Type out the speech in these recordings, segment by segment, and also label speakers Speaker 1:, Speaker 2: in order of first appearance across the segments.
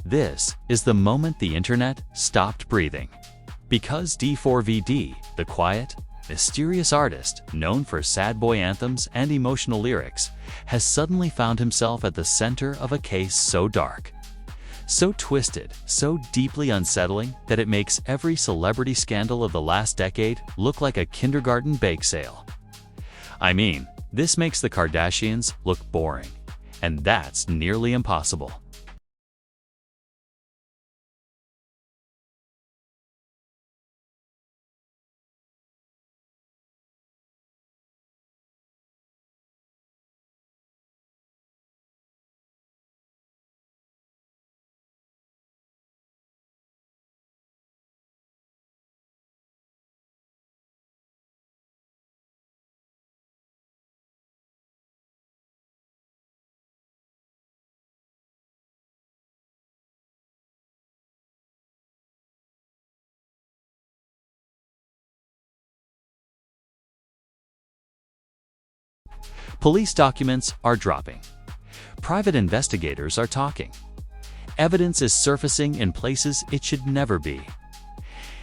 Speaker 1: This is the moment the internet stopped breathing. Because D4VD, the quiet, mysterious artist known for sad boy anthems and emotional lyrics, has suddenly found himself at the center of a case so dark, so twisted, so deeply unsettling that it makes every celebrity scandal of the last decade look like a kindergarten bake sale. I mean, this makes the Kardashians look boring, and that's nearly impossible. Police documents are dropping. Private investigators are talking. Evidence is surfacing in places it should never be.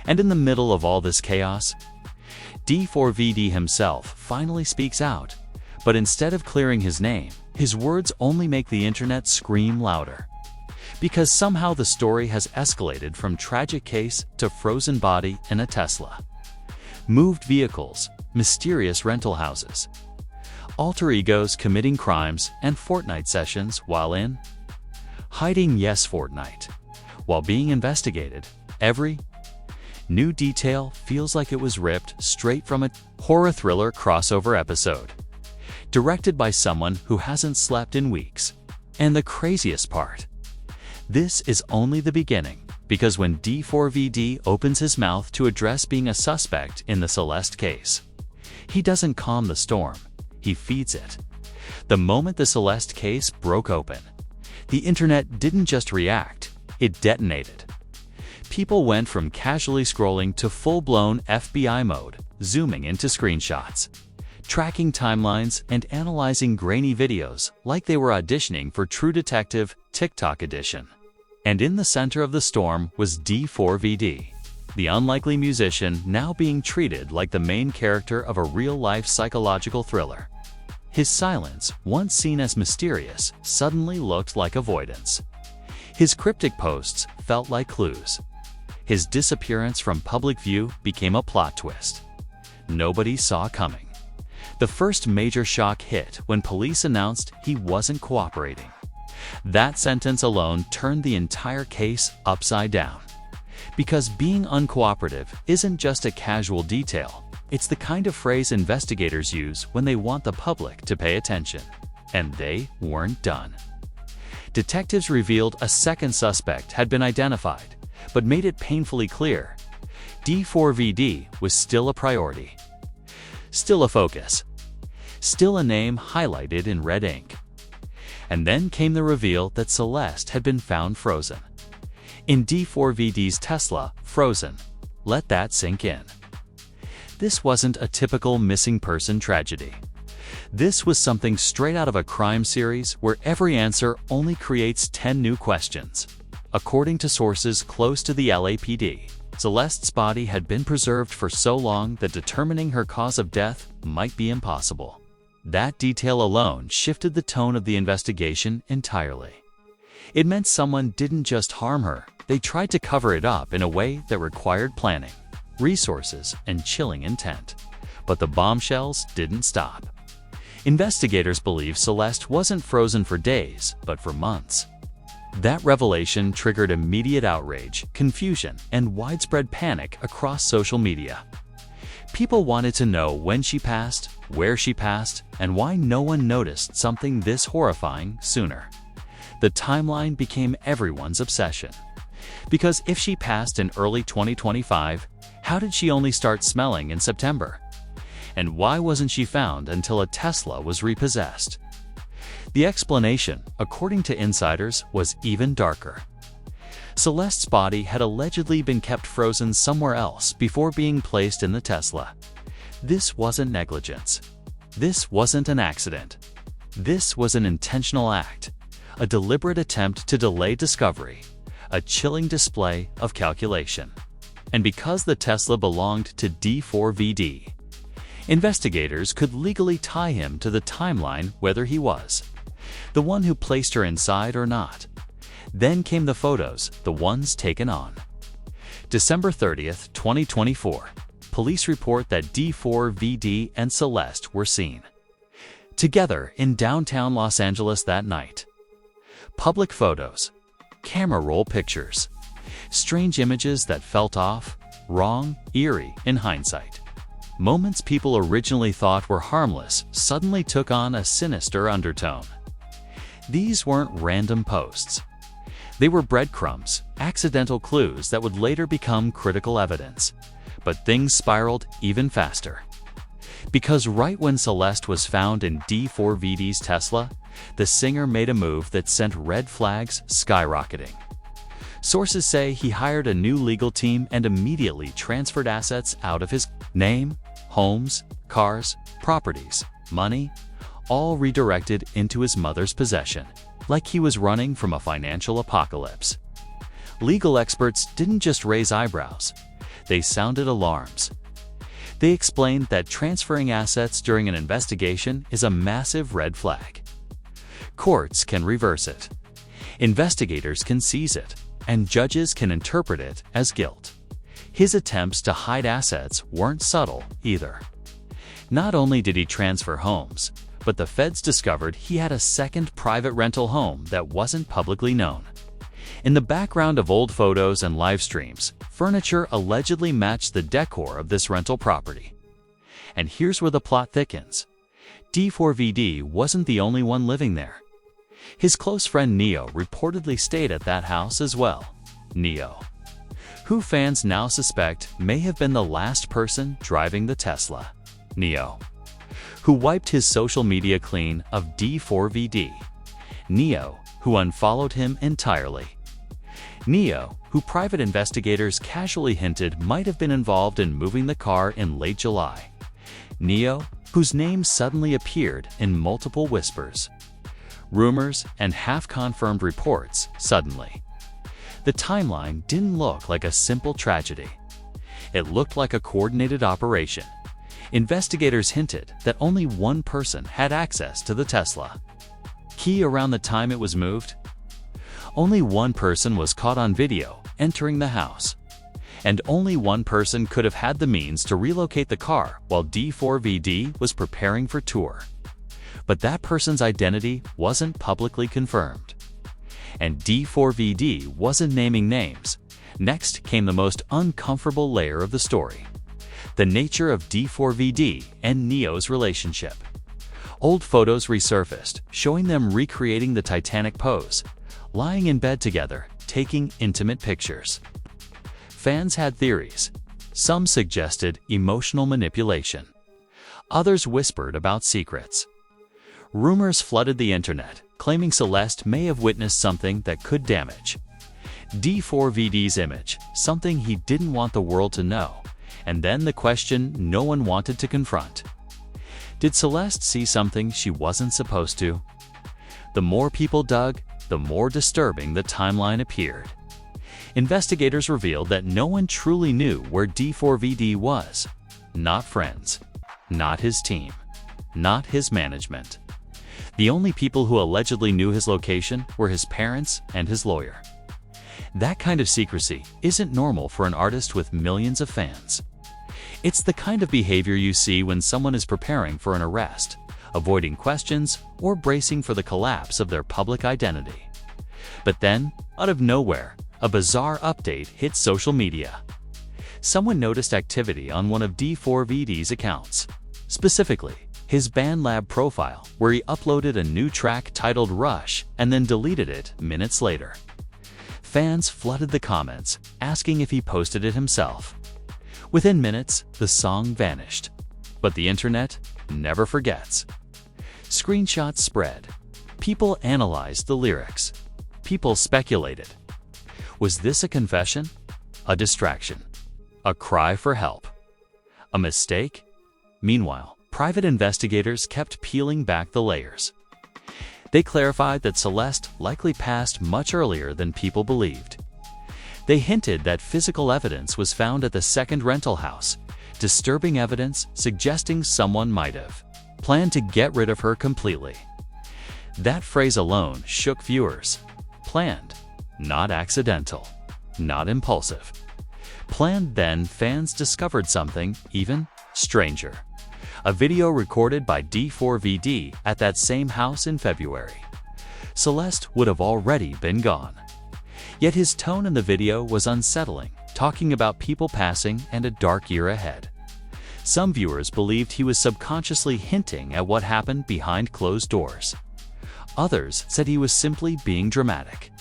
Speaker 1: And in the middle of all this chaos, D4VD himself finally speaks out, but instead of clearing his name, his words only make the internet scream louder. Because somehow the story has escalated from tragic case to frozen body in a Tesla. Moved vehicles, mysterious rental houses, alter egos committing crimes, and Fortnite sessions while in hiding. Yes, Fortnite. While being investigated, every new detail feels like it was ripped straight from a horror thriller crossover episode, directed by someone who hasn't slept in weeks. And the craziest part, this is only the beginning, because when D4VD opens his mouth to address being a suspect in the Celeste case, he doesn't calm the storm. He feeds it. The moment the Celeste case broke open, the internet didn't just react, it detonated. People went from casually scrolling to full-blown FBI mode, zooming into screenshots, tracking timelines, and analyzing grainy videos like they were auditioning for True Detective TikTok edition. And in the center of the storm was D4VD, the unlikely musician now being treated like the main character of a real-life psychological thriller. His silence, once seen as mysterious, suddenly looked like avoidance. His cryptic posts felt like clues. His disappearance from public view became a plot twist nobody saw coming. The first major shock hit when police announced he wasn't cooperating. That sentence alone turned the entire case upside down. Because being uncooperative isn't just a casual detail, it's the kind of phrase investigators use when they want the public to pay attention. And they weren't done. Detectives revealed a second suspect had been identified, but made it painfully clear D4VD was still a priority. Still a focus. Still a name highlighted in red ink. And then came the reveal that Celeste had been found frozen. In D4VD's Tesla, frozen. Let that sink in. This wasn't a typical missing person tragedy. This was something straight out of a crime series where every answer only creates 10 new questions. According to sources close to the LAPD, Celeste's body had been preserved for so long that determining her cause of death might be impossible. That detail alone shifted the tone of the investigation entirely. It meant someone didn't just harm her, they tried to cover it up in a way that required planning, resources, and chilling intent. But the bombshells didn't stop. Investigators believe Celeste wasn't frozen for days, but for months. That revelation triggered immediate outrage, confusion, and widespread panic across social media. People wanted to know when she passed, where she passed, and why no one noticed something this horrifying sooner. The timeline became everyone's obsession. Because if she passed in early 2025, how did she only start smelling in September? And why wasn't she found until a Tesla was repossessed? The explanation, according to insiders, was even darker. Celeste's body had allegedly been kept frozen somewhere else before being placed in the Tesla. This wasn't negligence. This wasn't an accident. This was an intentional act, a deliberate attempt to delay discovery, a chilling display of calculation. And because the Tesla belonged to D4VD, investigators could legally tie him to the timeline whether he was the one who placed her inside or not. Then came the photos, the ones taken on December 30th, 2024. Police report that D4VD and Celeste were seen together in downtown Los Angeles that night. Public photos, camera roll pictures, strange images that felt off, wrong, eerie in hindsight. Moments people originally thought were harmless suddenly took on a sinister undertone. These weren't random posts. They were breadcrumbs, accidental clues that would later become critical evidence. But things spiraled even faster. Because right when Celeste was found in D4VD's Tesla, the singer made a move that sent red flags skyrocketing. Sources say he hired a new legal team and immediately transferred assets out of his name, homes, cars, properties, money, all redirected into his mother's possession, like he was running from a financial apocalypse. Legal experts didn't just raise eyebrows. They sounded alarms. They explained that transferring assets during an investigation is a massive red flag. Courts can reverse it. Investigators can seize it, and judges can interpret it as guilt. His attempts to hide assets weren't subtle either. Not only did he transfer homes, but the feds discovered he had a second private rental home that wasn't publicly known. In the background of old photos and live streams, furniture allegedly matched the decor of this rental property. And here's where the plot thickens. D4VD wasn't the only one living there. His close friend Neo reportedly stayed at that house as well. Neo, who fans now suspect may have been the last person driving the Tesla. Neo, who wiped his social media clean of D4VD. Neo, who unfollowed him entirely. Neo, who private investigators casually hinted might have been involved in moving the car in late July. Neo, whose name suddenly appeared in multiple whispers, rumors, and half-confirmed reports suddenly. The timeline didn't look like a simple tragedy. It looked like a coordinated operation. Investigators hinted that only one person had access to the Tesla. Key around the time it was moved? Only one person was caught on video entering the house. And only one person could have had the means to relocate the car while D4VD was preparing for tour. But that person's identity wasn't publicly confirmed. And D4VD wasn't naming names. Next came the most uncomfortable layer of the story: the nature of D4VD and Neo's relationship. Old photos resurfaced, showing them recreating the Titanic pose, lying in bed together, taking intimate pictures. Fans had theories. Some suggested emotional manipulation. Others whispered about secrets. Rumors flooded the internet, claiming Celeste may have witnessed something that could damage D4VD's image, something he didn't want the world to know, and then the question no one wanted to confront. Did Celeste see something she wasn't supposed to? The more people dug, the more disturbing the timeline appeared. Investigators revealed that no one truly knew where D4VD was. Not friends, not his team, not his management. The only people who allegedly knew his location were his parents and his lawyer. That kind of secrecy isn't normal for an artist with millions of fans. It's the kind of behavior you see when someone is preparing for an arrest, avoiding questions, or bracing for the collapse of their public identity. But then, out of nowhere, a bizarre update hit social media. Someone noticed activity on one of D4VD's accounts, specifically his BandLab profile, where he uploaded a new track titled Rush and then deleted it minutes later. Fans flooded the comments, asking if he posted it himself. Within minutes, the song vanished. But the internet never forgets. Screenshots spread. People analyzed the lyrics. People speculated. Was this a confession? A distraction? A cry for help? A mistake? Meanwhile, private investigators kept peeling back the layers. They clarified that Celeste likely passed much earlier than people believed. They hinted that physical evidence was found at the second rental house, disturbing evidence suggesting someone might have planned to get rid of her completely. That phrase alone shook viewers. Planned, not accidental, not impulsive. Planned. Then fans discovered something even stranger. A video recorded by D4VD at that same house in February. Celeste would have already been gone. Yet his tone in the video was unsettling, talking about people passing and a dark year ahead. Some viewers believed he was subconsciously hinting at what happened behind closed doors. Others said he was simply being dramatic.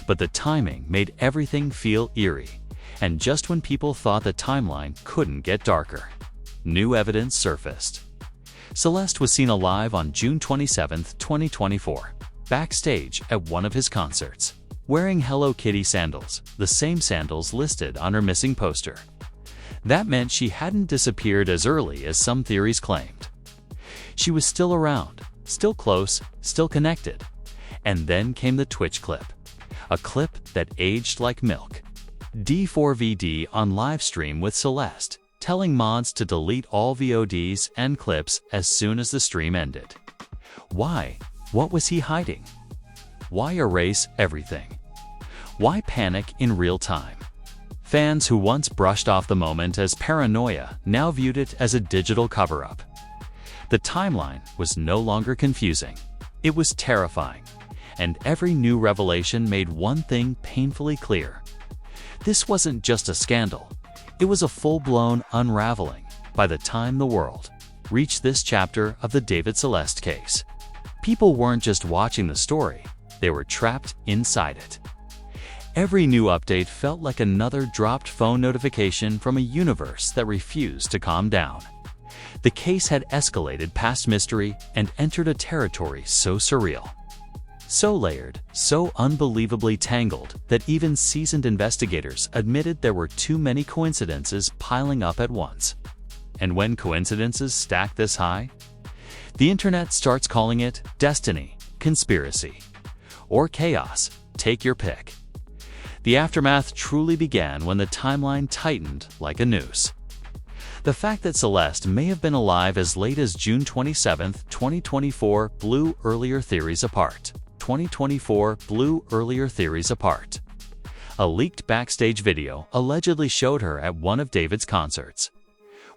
Speaker 1: But the timing made everything feel eerie, and just when people thought the timeline couldn't get darker, new evidence surfaced. Celeste was seen alive on June 27, 2024, backstage at one of his concerts, wearing Hello Kitty sandals, the same sandals listed on her missing poster. That meant she hadn't disappeared as early as some theories claimed. She was still around, still close, still connected. And then came the Twitch clip, a clip that aged like milk. D4VD on live stream with Celeste, telling mods to delete all VODs and clips as soon as the stream ended. Why? What was he hiding? Why erase everything? Why panic in real time? Fans who once brushed off the moment as paranoia now viewed it as a digital cover-up. The timeline was no longer confusing. It was terrifying. And every new revelation made one thing painfully clear. This wasn't just a scandal. It was a full-blown unraveling by the time the world reached this chapter of the David Celeste case. People weren't just watching the story, they were trapped inside it. Every new update felt like another dropped phone notification from a universe that refused to calm down. The case had escalated past mystery and entered a territory so surreal, so layered, so unbelievably tangled that even seasoned investigators admitted there were too many coincidences piling up at once. And when coincidences stack this high, the internet starts calling it destiny, conspiracy, or chaos. Take your pick. The aftermath truly began when the timeline tightened like a noose. The fact that Celeste may have been alive as late as June 27, 2024 blew earlier theories apart. A leaked backstage video allegedly showed her at one of David's concerts,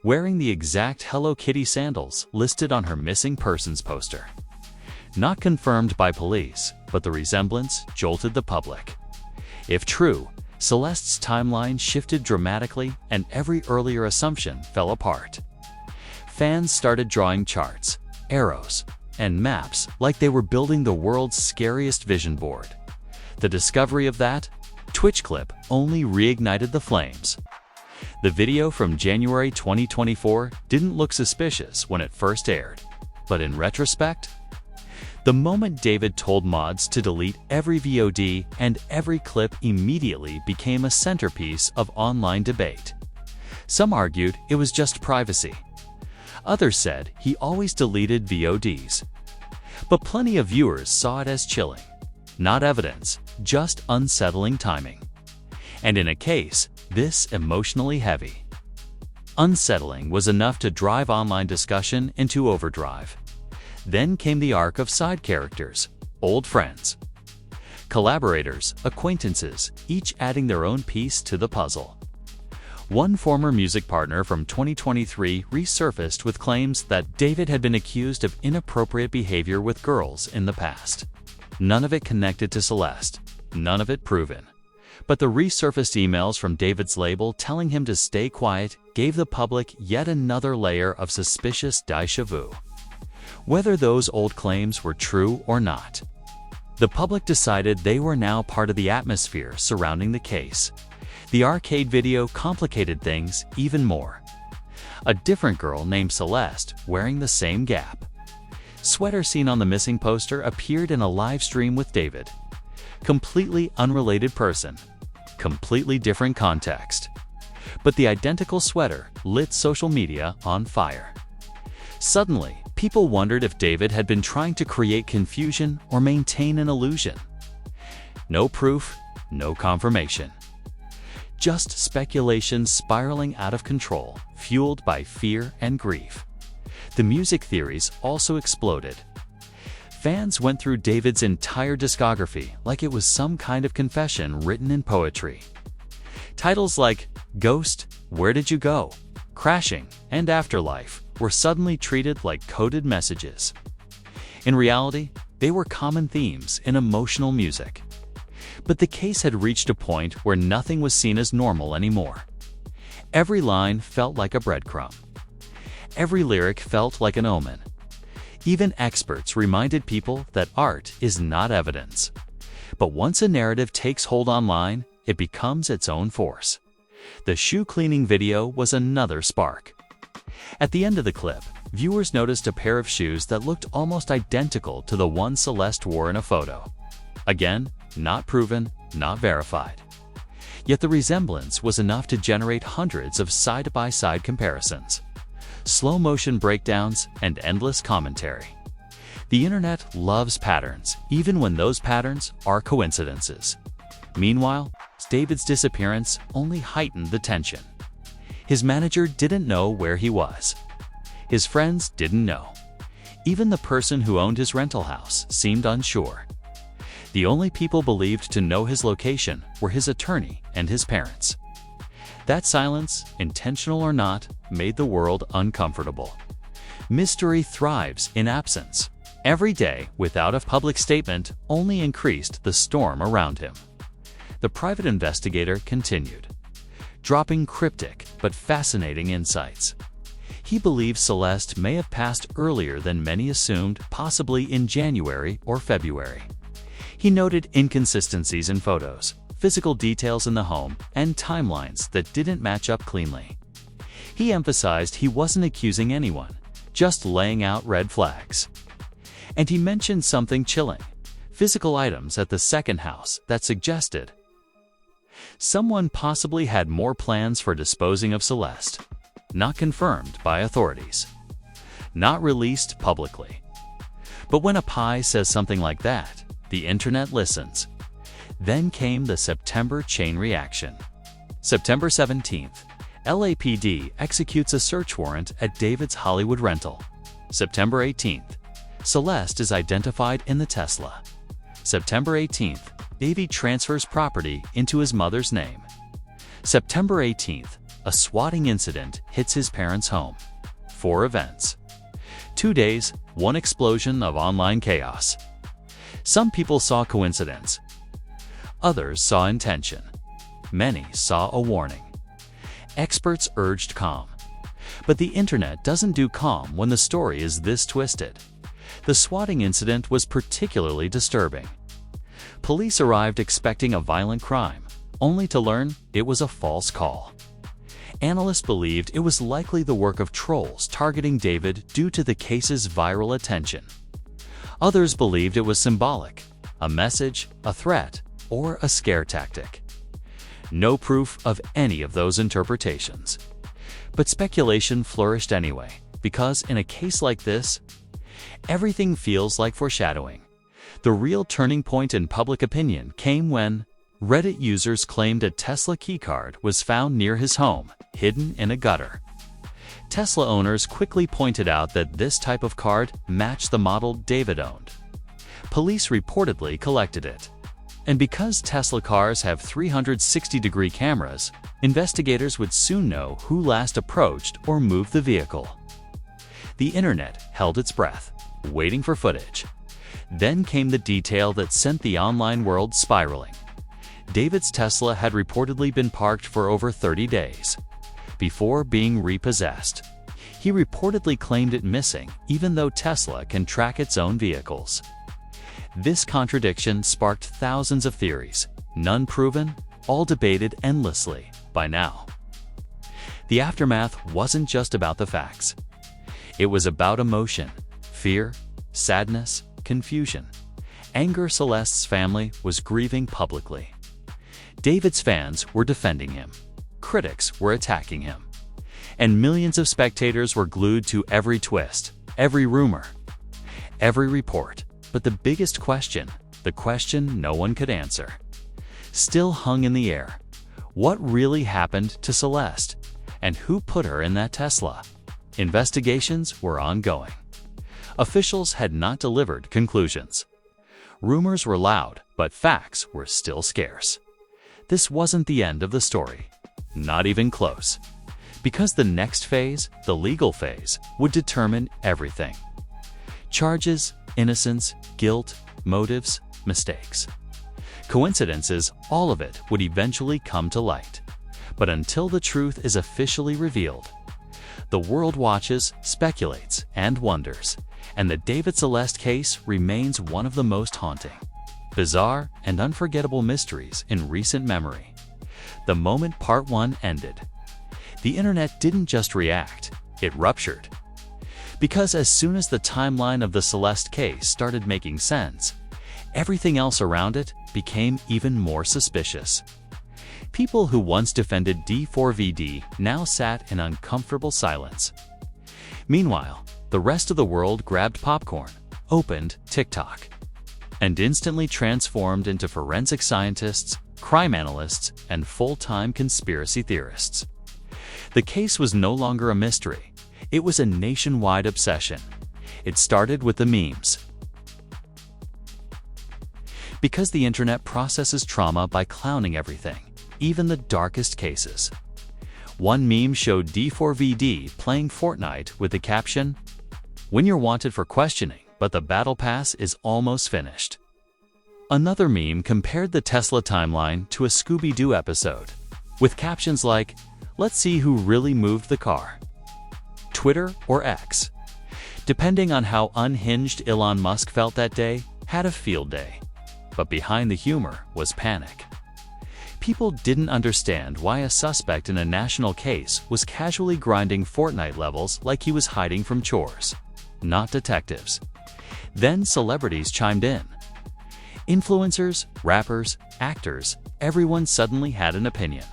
Speaker 1: wearing the exact Hello Kitty sandals listed on her missing persons poster. Not confirmed by police, but the resemblance jolted the public. If true, Celeste's timeline shifted dramatically and every earlier assumption fell apart. Fans started drawing charts, arrows, and maps like they were building the world's scariest vision board. The discovery of that Twitch clip only reignited the flames. The video from January 2024 didn't look suspicious when it first aired, but in retrospect, the moment David told mods to delete every VOD and every clip immediately became a centerpiece of online debate. Some argued it was just privacy. Others said he always deleted VODs. But plenty of viewers saw it as chilling. Not evidence, just unsettling timing. And in a case this emotionally heavy, unsettling was enough to drive online discussion into overdrive. Then came the arc of side characters, old friends, collaborators, acquaintances, each adding their own piece to the puzzle. One former music partner from 2023 resurfaced with claims that David had been accused of inappropriate behavior with girls in the past. None of it connected to Celeste, none of it proven. But the resurfaced emails from David's label telling him to stay quiet gave the public yet another layer of suspicious déjà vu. Whether those old claims were true or not, the public decided they were now part of the atmosphere surrounding the case. The arcade video complicated things even more. A different girl named Celeste wearing the same Gap sweater seen on the missing poster appeared in a live stream with David. Completely unrelated person, completely different context. But the identical sweater lit social media on fire. Suddenly, people wondered if David had been trying to create confusion or maintain an illusion. No proof, no confirmation. just speculation spiraling out of control, fueled by fear and grief. The music theories also exploded. Fans went through David's entire discography like it was some kind of confession written in poetry. Titles like Ghost, Where Did You Go?, Crashing, and Afterlife were suddenly treated like coded messages. In reality, they were common themes in emotional music. But the case had reached a point where nothing was seen as normal anymore. Every line felt like a breadcrumb. Every lyric felt like an omen. Even experts reminded people that art is not evidence. But once a narrative takes hold online, it becomes its own force. The shoe cleaning video was another spark. At the end of the clip, viewers noticed a pair of shoes that looked almost identical to the one Celeste wore in a photo. Again, not proven, not verified. Yet the resemblance was enough to generate hundreds of side-by-side comparisons, slow-motion breakdowns, and endless commentary. The internet loves patterns, even when those patterns are coincidences. Meanwhile, David's disappearance only heightened the tension. His manager didn't know where he was. His friends didn't know. Even the person who owned his rental house seemed unsure. The only people believed to know his location were his attorney and his parents. That silence, intentional or not, made the world uncomfortable. Mystery thrives in absence. Every day, without a public statement, only increased the storm around him. The private investigator continued, dropping cryptic but fascinating insights. He believes Celeste may have passed earlier than many assumed, possibly in January or February. He noted inconsistencies in photos, physical details in the home, and timelines that didn't match up cleanly. He emphasized he wasn't accusing anyone, just laying out red flags. And he mentioned something chilling, physical items at the second house that suggested someone possibly had more plans for disposing of Celeste, not confirmed by authorities, not released publicly. But when a pie says something like that, the internet listens. Then came the September chain reaction. September 17th, LAPD executes a search warrant at David's Hollywood rental. September 18th, Celeste is identified in the Tesla. September 18th, David transfers property into his mother's name. September 18th, a swatting incident hits his parents' home. 4 events. 2 days, 1 explosion of online chaos. Some people saw coincidence. Others saw intention. Many saw a warning. Experts urged calm. But the internet doesn't do calm when the story is this twisted. The swatting incident was particularly disturbing. Police arrived expecting a violent crime, only to learn it was a false call. Analysts believed it was likely the work of trolls targeting David due to the case's viral attention. Others believed it was symbolic, a message, a threat, or a scare tactic. No proof of any of those interpretations. But speculation flourished anyway, because in a case like this, everything feels like foreshadowing. The real turning point in public opinion came when Reddit users claimed a Tesla keycard was found near his home, hidden in a gutter. Tesla owners quickly pointed out that this type of card matched the model David owned. Police reportedly collected it. And because Tesla cars have 360-degree cameras, investigators would soon know who last approached or moved the vehicle. The internet held its breath, waiting for footage. Then came the detail that sent the online world spiraling. David's Tesla had reportedly been parked for over 30 days before being repossessed. He reportedly claimed it missing, even though Tesla can track its own vehicles. This contradiction sparked thousands of theories, none proven, all debated endlessly by now. The aftermath wasn't just about the facts. It was about emotion, fear, sadness, confusion. Anger. Celeste's family was grieving publicly. David's fans were defending him. Critics were attacking him. And millions of spectators were glued to every twist, every rumor, every report. But the biggest question, the question no one could answer, still hung in the air. What really happened to Celeste? And who put her in that Tesla? Investigations were ongoing. Officials had not delivered conclusions. Rumors were loud, but facts were still scarce. This wasn't the end of the story. Not even close. Because the next phase, the legal phase, would determine everything. Charges, innocence, guilt, motives, mistakes. Coincidences, all of it would eventually come to light. But until the truth is officially revealed, the world watches, speculates, and wonders, and the David Celeste case remains one of the most haunting, bizarre, and unforgettable mysteries in recent memory. The moment Part 1 ended, the internet didn't just react, it ruptured. Because as soon as the timeline of the Celeste case started making sense, everything else around it became even more suspicious. People who once defended D4VD now sat in uncomfortable silence. Meanwhile, the rest of the world grabbed popcorn, opened TikTok, and instantly transformed into forensic scientists, crime analysts, and full-time conspiracy theorists. The case was no longer a mystery. It was a nationwide obsession. It started with the memes. Because the internet processes trauma by clowning everything, even the darkest cases. One meme showed D4VD playing Fortnite with the caption, "When you're wanted for questioning, but the battle pass is almost finished." Another meme compared the Tesla timeline to a Scooby-Doo episode, with captions like, "Let's see who really moved the car." Twitter or X, depending on how unhinged Elon Musk felt that day, had a field day. But behind the humor was panic. People didn't understand why a suspect in a national case was casually grinding Fortnite levels like he was hiding from chores, not detectives. Then celebrities chimed in. Influencers, rappers, actors, everyone suddenly had an opinion.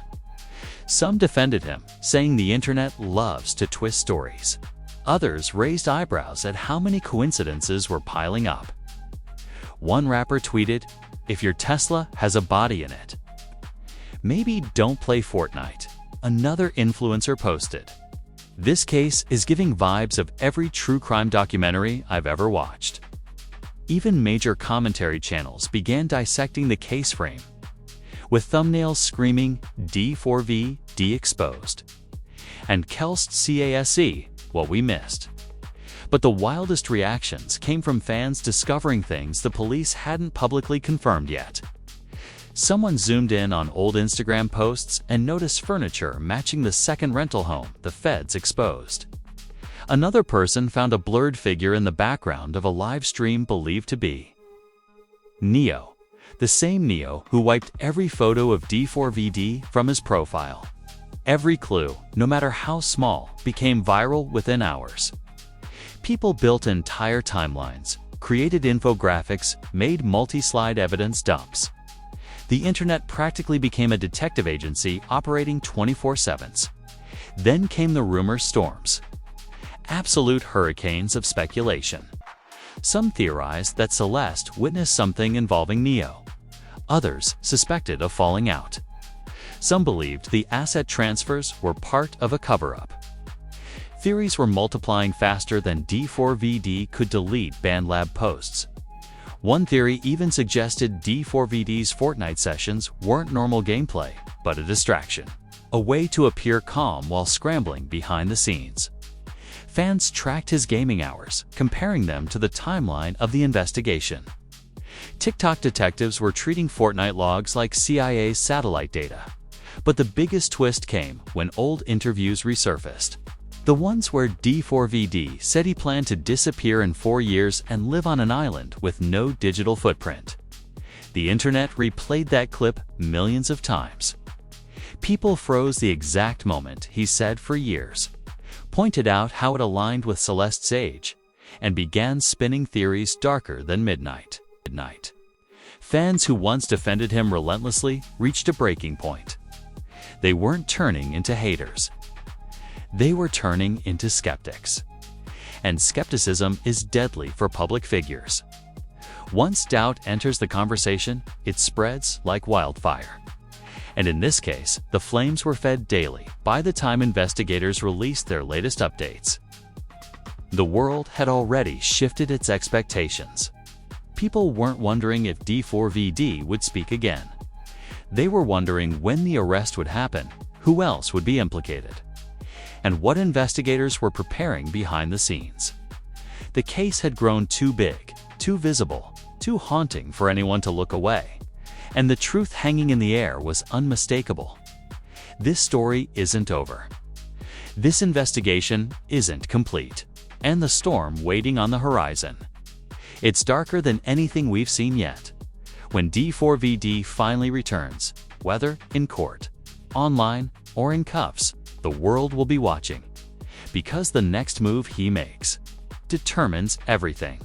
Speaker 1: Some defended him, saying the internet loves to twist stories. Others raised eyebrows at how many coincidences were piling up. One rapper tweeted, "If your Tesla has a body in it, maybe don't play Fortnite." Another influencer posted, "This case is giving vibes of every true crime documentary I've ever watched." Even major commentary channels began dissecting the case frame, with thumbnails screaming D4VD exposed and Celeste CASE, what we missed. But the wildest reactions came from fans discovering things the police hadn't publicly confirmed yet. Someone zoomed in on old Instagram posts and noticed furniture matching the second rental home the feds exposed. Another person found a blurred figure in the background of a live stream believed to be Neo, the same Neo who wiped every photo of D4VD from his profile. Every clue, no matter how small, became viral within hours. People built entire timelines, created infographics, made multi-slide evidence dumps. The internet practically became a detective agency operating 24/7. Then came the rumor storms. Absolute hurricanes of speculation. Some theorized that Celeste witnessed something involving Neo. Others suspected a falling out. Some believed the asset transfers were part of a cover-up. Theories were multiplying faster than D4VD could delete BandLab posts. One theory even suggested D4VD's Fortnite sessions weren't normal gameplay, but a distraction, a way to appear calm while scrambling behind the scenes. Fans tracked his gaming hours, comparing them to the timeline of the investigation. TikTok detectives were treating Fortnite logs like CIA's satellite data. But the biggest twist came when old interviews resurfaced. The ones where D4VD said he planned to disappear in 4 years and live on an island with no digital footprint. The internet replayed that clip millions of times. People froze the exact moment he said for years, pointed out how it aligned with Celeste's age, and began spinning theories darker than midnight. Fans who once defended him relentlessly reached a breaking point. They weren't turning into haters. They were turning into skeptics. And skepticism is deadly for public figures. Once doubt enters the conversation, it spreads like wildfire. And in this case, the flames were fed daily by the time investigators released their latest updates. The world had already shifted its expectations. People weren't wondering if D4VD would speak again. They were wondering when the arrest would happen, who else would be implicated, and what investigators were preparing behind the scenes. The case had grown too big, too visible, too haunting for anyone to look away, and the truth hanging in the air was unmistakable. This story isn't over. This investigation isn't complete, and the storm waiting on the horizon. It's darker than anything we've seen yet. When D4VD finally returns, whether in court, online, or in cuffs, the world will be watching, because the next move he makes determines everything.